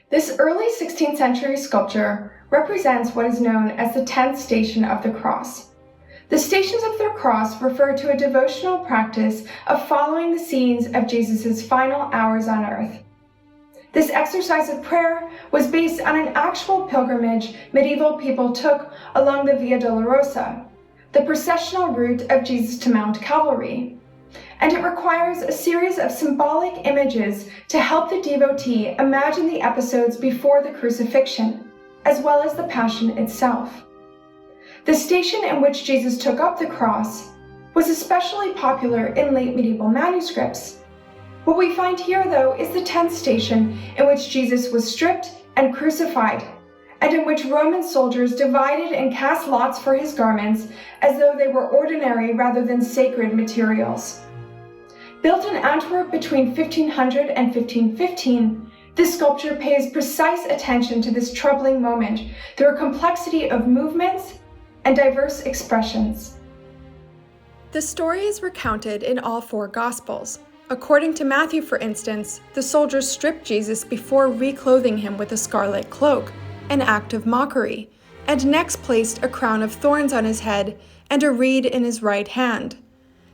This early 16th century sculpture represents what is known as the 10th station of the cross. The stations of the cross refer to a devotional practice of following the scenes of Jesus' final hours on earth. This exercise of prayer was based on an actual pilgrimage medieval people took along the Via Dolorosa, the processional route of Jesus to Mount Calvary, and it requires a series of symbolic images to help the devotee imagine the episodes before the crucifixion, as well as the Passion itself. The station in which Jesus took up the cross was especially popular in late medieval manuscripts. What we find here, though, is the 10th station in which Jesus was stripped and crucified, and in which Roman soldiers divided and cast lots for his garments as though they were ordinary rather than sacred materials. Built in Antwerp between 1500 and 1515, this sculpture pays precise attention to this troubling moment through a complexity of movements and diverse expressions. The story is recounted in all four Gospels. According to Matthew, for instance, the soldiers stripped Jesus before reclothing him with a scarlet cloak, an act of mockery, and next placed a crown of thorns on his head and a reed in his right hand.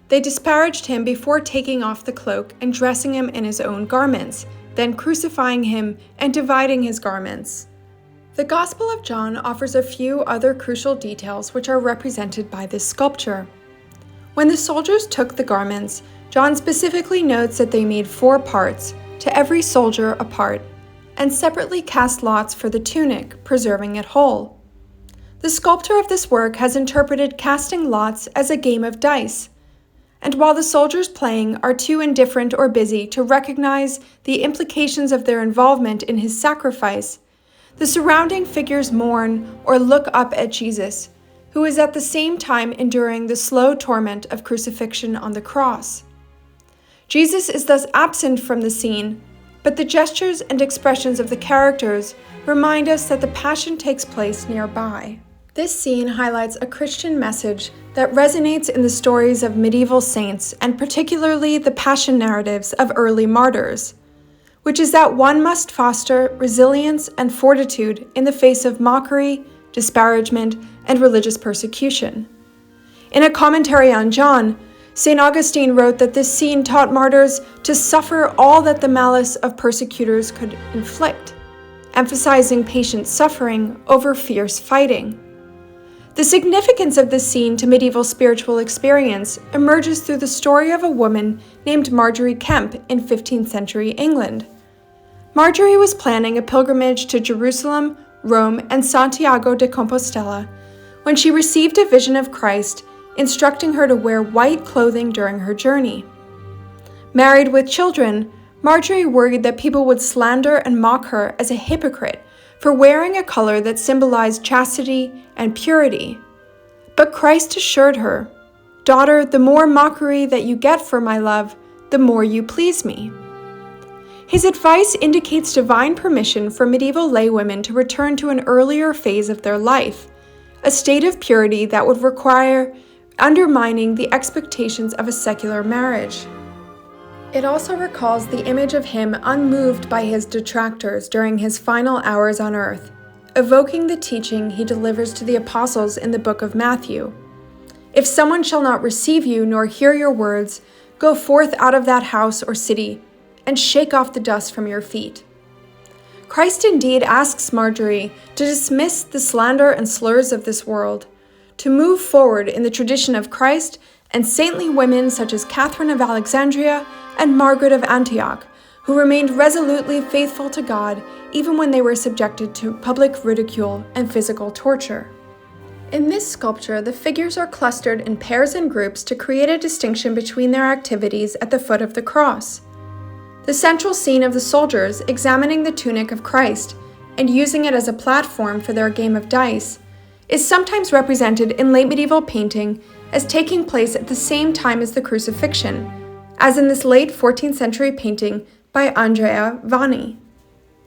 They disparaged him before taking off the cloak and dressing him in his own garments, then crucifying him and dividing his garments. The Gospel of John offers a few other crucial details which are represented by this sculpture. When the soldiers took the garments, John specifically notes that they made 4 parts, to every soldier a part, and separately cast lots for the tunic, preserving it whole. The sculptor of this work has interpreted casting lots as a game of dice, and while the soldiers playing are too indifferent or busy to recognize the implications of their involvement in his sacrifice, the surrounding figures mourn or look up at Jesus, who is at the same time enduring the slow torment of crucifixion on the cross. Jesus is thus absent from the scene, but the gestures and expressions of the characters remind us that the Passion takes place nearby. This scene highlights a Christian message that resonates in the stories of medieval saints and particularly the Passion narratives of early martyrs, which is that one must foster resilience and fortitude in the face of mockery, disparagement, and religious persecution. In a commentary on John, St. Augustine wrote that this scene taught martyrs to suffer all that the malice of persecutors could inflict, emphasizing patient suffering over fierce fighting. The significance of this scene to medieval spiritual experience emerges through the story of a woman named Marjorie Kemp in 15th century England. Marjorie was planning a pilgrimage to Jerusalem, Rome, and Santiago de Compostela when she received a vision of Christ instructing her to wear white clothing during her journey. Married with children, Marjorie worried that people would slander and mock her as a hypocrite for wearing a color that symbolized chastity and purity. But Christ assured her, "Daughter, the more mockery that you get for my love, the more you please me." His advice indicates divine permission for medieval laywomen to return to an earlier phase of their life, a state of purity that would require undermining the expectations of a secular marriage. It also recalls the image of him unmoved by his detractors during his final hours on earth, evoking the teaching he delivers to the apostles in the book of Matthew. "If someone shall not receive you nor hear your words, go forth out of that house or city, and shake off the dust from your feet." Christ indeed asks Marjorie to dismiss the slander and slurs of this world, to move forward in the tradition of Christ and saintly women such as Catherine of Alexandria and Margaret of Antioch, who remained resolutely faithful to God even when they were subjected to public ridicule and physical torture. In this sculpture, the figures are clustered in pairs and groups to create a distinction between their activities at the foot of the cross. The central scene of the soldiers examining the tunic of Christ and using it as a platform for their game of dice is sometimes represented in late medieval painting as taking place at the same time as the crucifixion, as in this late 14th century painting by Andrea Vanni.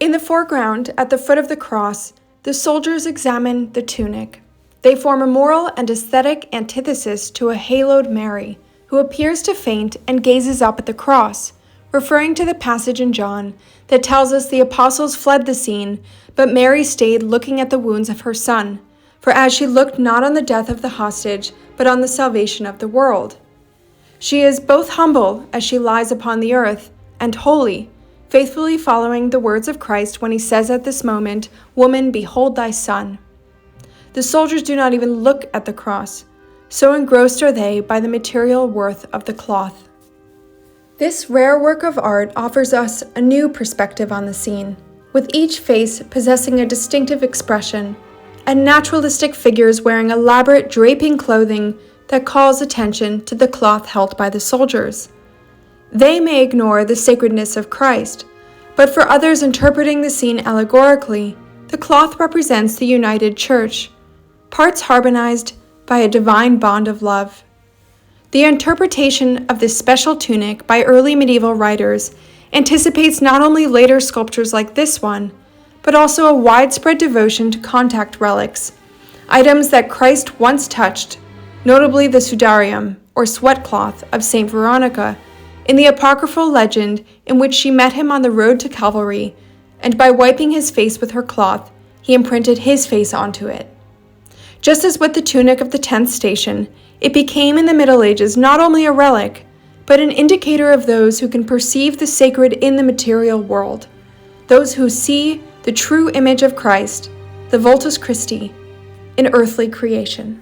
In the foreground, at the foot of the cross, the soldiers examine the tunic. They form a moral and aesthetic antithesis to a haloed Mary, who appears to faint and gazes up at the cross, referring to the passage in John that tells us the apostles fled the scene, but Mary stayed looking at the wounds of her son, for as she looked not on the death of the hostage, but on the salvation of the world. She is both humble as she lies upon the earth, and holy, faithfully following the words of Christ when he says at this moment, "Woman, behold thy son." The soldiers do not even look at the cross, so engrossed are they by the material worth of the cloth. This rare work of art offers us a new perspective on the scene, with each face possessing a distinctive expression, and naturalistic figures wearing elaborate draping clothing that calls attention to the cloth held by the soldiers. They may ignore the sacredness of Christ, but for others interpreting the scene allegorically, the cloth represents the united church, parts harmonized by a divine bond of love. The interpretation of this special tunic by early medieval writers anticipates not only later sculptures like this one, but also a widespread devotion to contact relics, items that Christ once touched, notably the sudarium, or sweat cloth, of Saint Veronica, in the apocryphal legend in which she met him on the road to Calvary, and by wiping his face with her cloth, he imprinted his face onto it. Just as with the tunic of the 10th station, it became in the Middle Ages not only a relic, but an indicator of those who can perceive the sacred in the material world, those who see the true image of Christ, the Vultus Christi, in earthly creation.